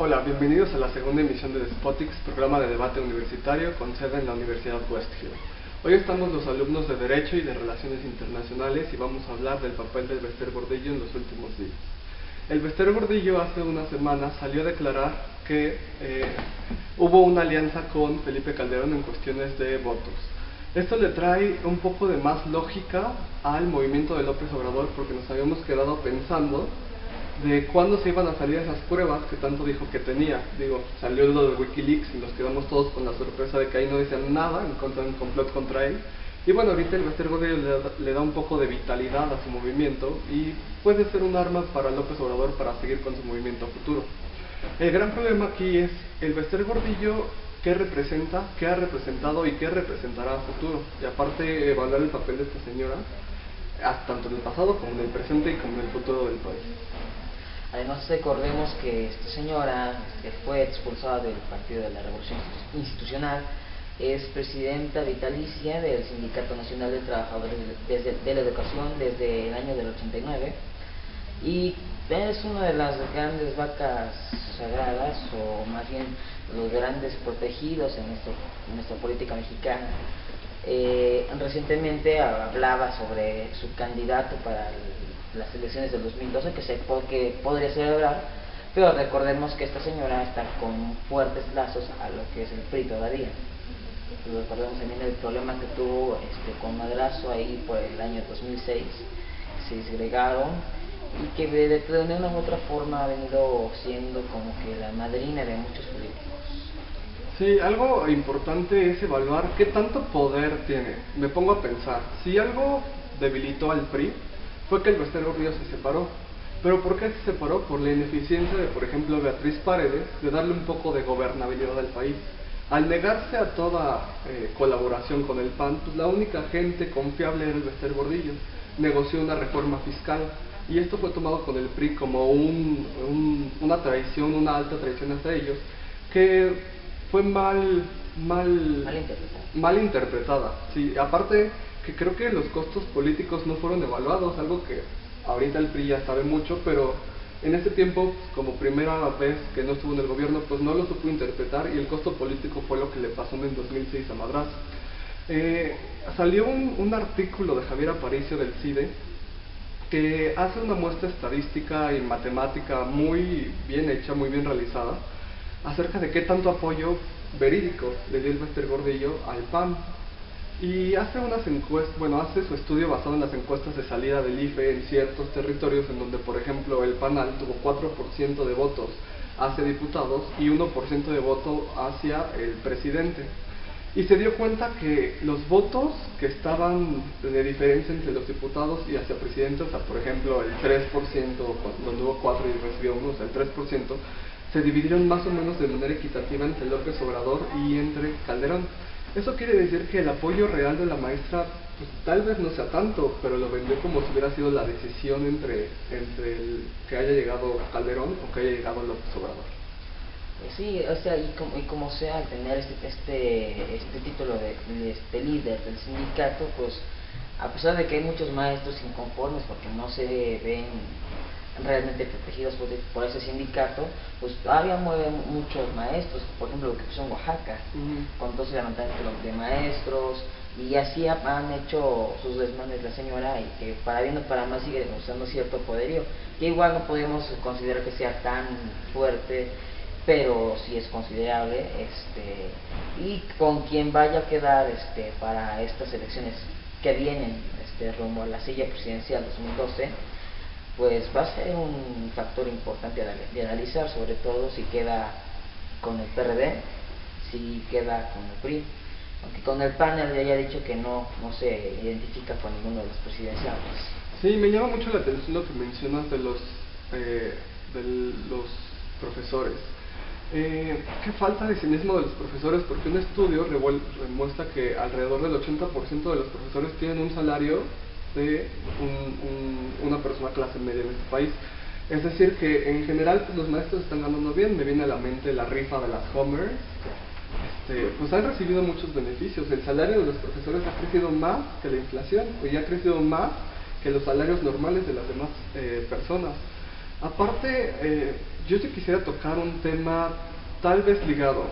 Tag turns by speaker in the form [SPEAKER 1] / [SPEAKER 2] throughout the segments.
[SPEAKER 1] Hola, bienvenidos a la segunda emisión de Despotix, programa de debate universitario con sede en la Universidad West Hill. Hoy estamos los alumnos de Derecho y de Relaciones Internacionales y vamos a hablar del papel del Bester Gordillo en los últimos días. El Bester Gordillo hace unas semanas salió a declarar que hubo una alianza con Felipe Calderón en cuestiones de votos. Esto le trae un poco de más lógica al movimiento de López Obrador, porque nos habíamos quedado pensando de cuándo se iban a salir esas pruebas que tanto dijo que tenía. Digo, salió lo de Wikileaks y nos quedamos todos con la sorpresa de que ahí no decían nada en contra de un complot contra él. Y bueno, ahorita el Bester Gordillo le da un poco de vitalidad a su movimiento y puede ser un arma para López Obrador para seguir con su movimiento futuro. El gran problema aquí es el Bester Gordillo, qué representa, qué ha representado y qué representará a futuro. Y aparte, evaluar el papel de esta señora, tanto en el pasado como en el presente y como en el futuro del país.
[SPEAKER 2] Además, recordemos que esta señora fue expulsada del Partido de la Revolución Institucional, es presidenta vitalicia del Sindicato Nacional de Trabajadores de la Educación desde el año del 89 y es una de las grandes vacas sagradas, o más bien los grandes protegidos en nuestra política mexicana. Recientemente hablaba sobre su candidato para las elecciones del 2012 que podría celebrar, pero recordemos que esta señora está con fuertes lazos a lo que es el PRI todavía. Recordemos también el problema que tuvo con Madrazo ahí por el año 2006, se disgregaron y que de una u otra forma ha venido siendo como que la madrina de muchos políticos.
[SPEAKER 1] Sí, algo importante es evaluar qué tanto poder tiene. Me pongo a pensar, si algo debilitó al PRI fue que el Bester Gordillo se separó. ¿Pero por qué se separó? Por la ineficiencia de, por ejemplo, Beatriz Paredes, de darle un poco de gobernabilidad al país. Al negarse a toda colaboración con el PAN, pues la única gente confiable era el Bester Gordillo. Negoció una reforma fiscal y esto fue tomado con el PRI como una traición, una alta traición hacia ellos, que fue mal interpretada. Sí, aparte que creo que los costos políticos no fueron evaluados, algo que ahorita el PRI ya sabe mucho, pero en ese tiempo, como primera vez que no estuvo en el gobierno, pues no lo supo interpretar y el costo político fue lo que le pasó en el 2006 a Madrazo. Salió un artículo de Javier Aparicio del CIDE que hace una muestra estadística y matemática muy bien hecha, muy bien realizada, acerca de qué tanto apoyo verídico le dio el Bester Gordillo al PAN. Y hace hace su estudio basado en las encuestas de salida del IFE en ciertos territorios en donde, por ejemplo, el PANAL tuvo 4% de votos hacia diputados y 1% de voto hacia el presidente. Y se dio cuenta que los votos que estaban de diferencia entre los diputados y hacia presidente, o sea, por ejemplo, el 3%, donde hubo 4 y recibió 1, o sea, el 3%, se dividieron más o menos de manera equitativa entre López Obrador y entre Calderón. Eso quiere decir que el apoyo real de la maestra, pues, tal vez no sea tanto, pero lo vendió como si hubiera sido la decisión entre el que haya llegado Calderón o que haya llegado López Obrador.
[SPEAKER 2] Sí, o sea, y como sea, al tener este título de líder del sindicato, pues a pesar de que hay muchos maestros inconformes porque no se ven realmente protegidos por ese sindicato, pues todavía mueven muchos maestros, por ejemplo lo que pasó en Oaxaca, con todos los levantamientos de maestros, y así han hecho sus desmanes la señora, y que para bien o para mal sigue demostrando cierto poderío, que igual no podemos considerar que sea tan fuerte, pero sí es considerable, y con quien vaya a quedar para estas elecciones que vienen rumbo a la silla presidencial 2012, pues va a ser un factor importante de analizar, sobre todo si queda con el PRD, si queda con el PRI, aunque con el PAN le haya dicho que no se identifica con ninguno de los presidenciales.
[SPEAKER 1] Sí, me llama mucho la atención lo que mencionas de los profesores. Qué falta de cinismo de los profesores, porque un estudio demuestra que alrededor del 80% de los profesores tienen un salario de una persona clase media en este país. Es decir, que en general pues, los maestros están ganando bien. Me viene a la mente la rifa de las Homer. Pues han recibido muchos beneficios. El salario de los profesores ha crecido más que la inflación, y ha crecido más que los salarios normales de las demás personas. Aparte, yo sí quisiera tocar un tema tal vez ligado.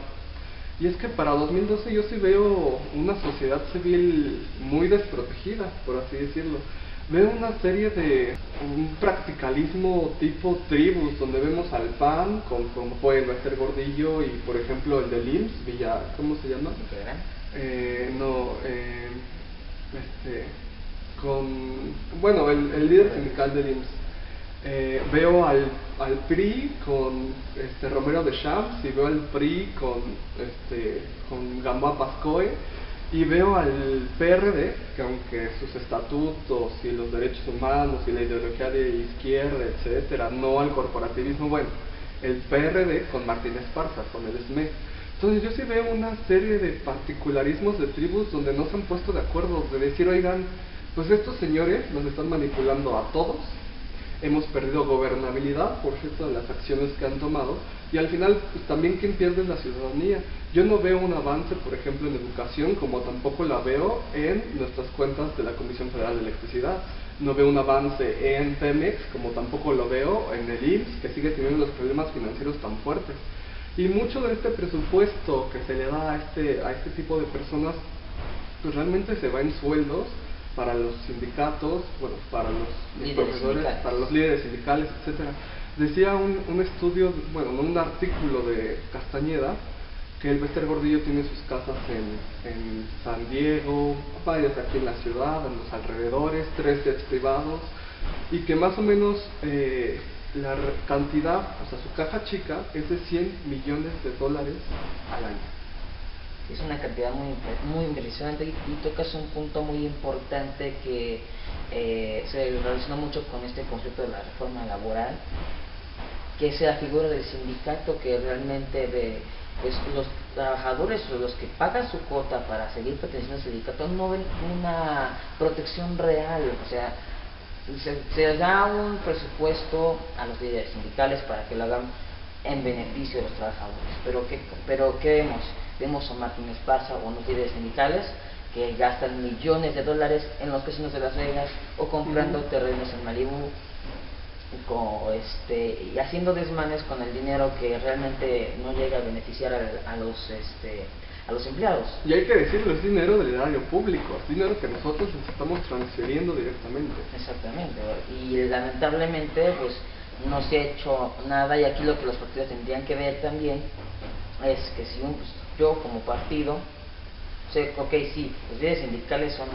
[SPEAKER 1] Y es que para 2012 yo sí veo una sociedad civil muy desprotegida, por así decirlo. Veo una serie de un practicalismo tipo tribus, donde vemos al PAN, como fue el Bester Gordillo y por ejemplo el del IMSS, Villa, ¿cómo se llama? No, con, bueno, el líder sindical del IMSS. Veo al PRI con Romero de Champs y veo al PRI con Gamboa Pascoe y veo al PRD que aunque sus estatutos y los derechos humanos y la ideología de izquierda, etcétera, no al corporativismo, bueno, el PRD con Martín Esparza, con el SME. Entonces yo sí veo una serie de particularismos de tribus donde no se han puesto de acuerdo, de decir, oigan, pues estos señores nos están manipulando a todos, hemos perdido gobernabilidad, por cierto, de las acciones que han tomado, y al final, pues también quien pierde es la ciudadanía. Yo no veo un avance, por ejemplo, en educación, como tampoco la veo en nuestras cuentas de la Comisión Federal de Electricidad. No veo un avance en Pemex, como tampoco lo veo en el IMSS, que sigue teniendo los problemas financieros tan fuertes. Y mucho de este presupuesto que se le da a este tipo de personas, pues realmente se va en sueldos para los sindicatos, bueno, para los profesores, sindicales, para los líderes sindicales, etcétera. Decía un estudio, bueno, un artículo de Castañeda, que el Bester Gordillo tiene sus casas en San Diego, varias aquí en la ciudad, en los alrededores, 3 jets privados, y que más o menos la cantidad, o sea, su caja chica es de $100 millones al año.
[SPEAKER 2] Es una cantidad muy impresionante y tocas un punto muy importante que se relaciona mucho con este concepto de la reforma laboral, que es la figura del sindicato, que realmente pues los trabajadores o los que pagan su cuota para seguir perteneciendo al sindicato no ven una protección real. O sea, se les da un presupuesto a los líderes sindicales para que lo hagan en beneficio de los trabajadores, pero ¿qué vemos? Vemos a Martín Esparza o unos líderes sindicales que gastan millones de dólares en los casinos de Las Vegas o comprando terrenos en Malibú y haciendo desmanes con el dinero que realmente no llega a beneficiar a los empleados.
[SPEAKER 1] Y hay que decirlo, es dinero del erario público, es dinero que nosotros les estamos transfiriendo directamente.
[SPEAKER 2] Exactamente, y lamentablemente pues no se ha hecho nada, y aquí lo que los partidos tendrían que ver también es que si yo como partido, ok, sí, los líderes sindicales son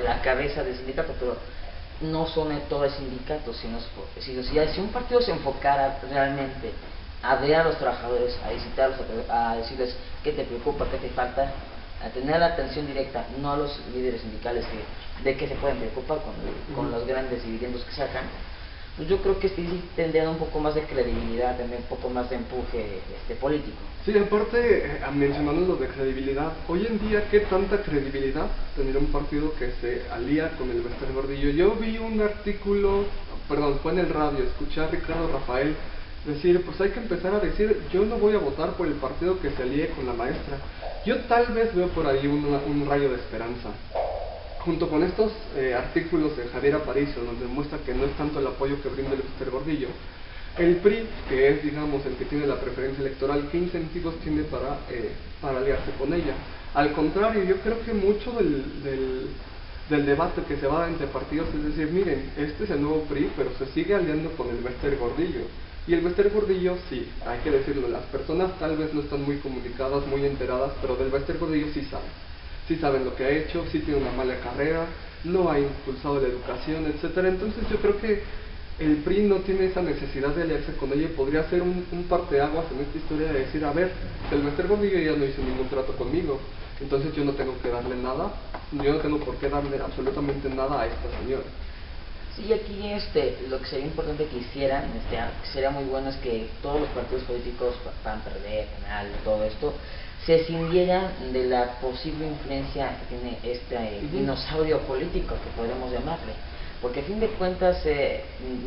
[SPEAKER 2] la cabeza del sindicato, pero no son todo el sindicato, si un partido se enfocara realmente a ver a los trabajadores, a visitarlos, a decirles qué te preocupa, qué te falta, a tener la atención directa, no a los líderes sindicales de qué se pueden preocupar con los grandes dividendos que sacan, pues yo creo que sí tendría un poco más de credibilidad, tendría un poco más de empuje político.
[SPEAKER 1] Sí, aparte, mencionando lo de credibilidad, hoy en día, ¿qué tanta credibilidad tendría un partido que se alía con el Bester Gordillo? Yo vi un artículo, fue en el radio, escuché a Ricardo Rafael decir, pues hay que empezar a decir, yo no voy a votar por el partido que se alíe con la maestra. Yo tal vez veo por ahí un rayo de esperanza. Junto con estos artículos de Javier Aparicio, donde muestra que no es tanto el apoyo que brinda el Bester Gordillo, el PRI, que es, digamos, el que tiene la preferencia electoral, ¿qué incentivos tiene para aliarse con ella? Al contrario, yo creo que mucho del debate que se va a dar entre partidos es decir, miren, este es el nuevo PRI, pero se sigue aliando con el Bester Gordillo. Y el Bester Gordillo, sí, hay que decirlo, las personas tal vez no están muy comunicadas, muy enteradas, pero del Bester Gordillo sí saben. Sí saben lo que ha hecho, sí tiene una mala carrera, no ha impulsado la educación, etcétera. Entonces yo creo que el PRI no tiene esa necesidad de aliarse con ella y podría ser un parteaguas en esta historia de decir, a ver, el Bester Gordillo ya no hizo ningún trato conmigo, entonces yo no tengo que darle nada, yo no tengo por qué darle absolutamente nada a esta señora.
[SPEAKER 2] Sí, aquí lo que sería importante que hicieran, que sería muy bueno, es que todos los partidos políticos, PAN, PRD, PANAL, todo esto, se cindieran de la posible influencia que tiene dinosaurio político, que podemos llamarle. Porque a fin de cuentas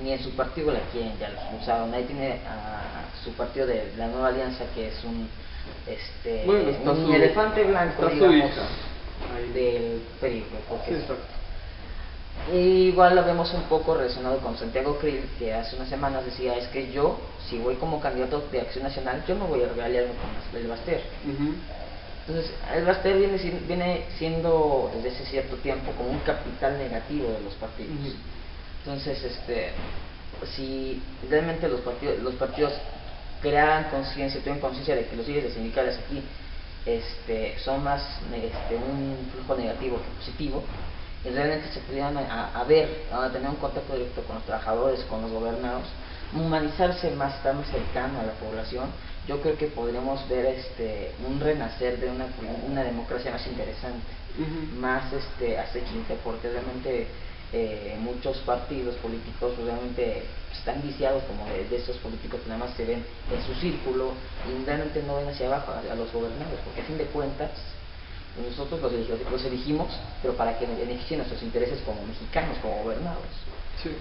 [SPEAKER 2] ni en su partido la quieren, ya lo usaron. Ahí tiene a su partido de la Nueva Alianza, que es un elefante blanco, digamos, del PRI.
[SPEAKER 1] Sí,
[SPEAKER 2] Igual lo vemos un poco relacionado con Santiago Krill, que hace unas semanas decía, es que yo, si voy como candidato de Acción Nacional, yo no voy a aliarme con el Baster. Entonces, el Baster viene siendo desde hace cierto tiempo como un capital negativo de los partidos. Entonces, si realmente los partidos crean conciencia, tienen conciencia de que los líderes sindicales aquí son más un flujo negativo que positivo, y realmente se pudieran a tener un contacto directo con los trabajadores, con los gobernados, humanizarse más, estar más cercano a la población, yo creo que podremos ver un renacer de una democracia más interesante, más asequible, porque realmente muchos partidos políticos realmente están viciados como de estos políticos que nada más se ven en su círculo y realmente no ven hacia abajo a los gobernados, porque a fin de cuentas nosotros los elegimos, pero para que beneficien nuestros intereses como mexicanos, como gobernados.
[SPEAKER 1] Sí.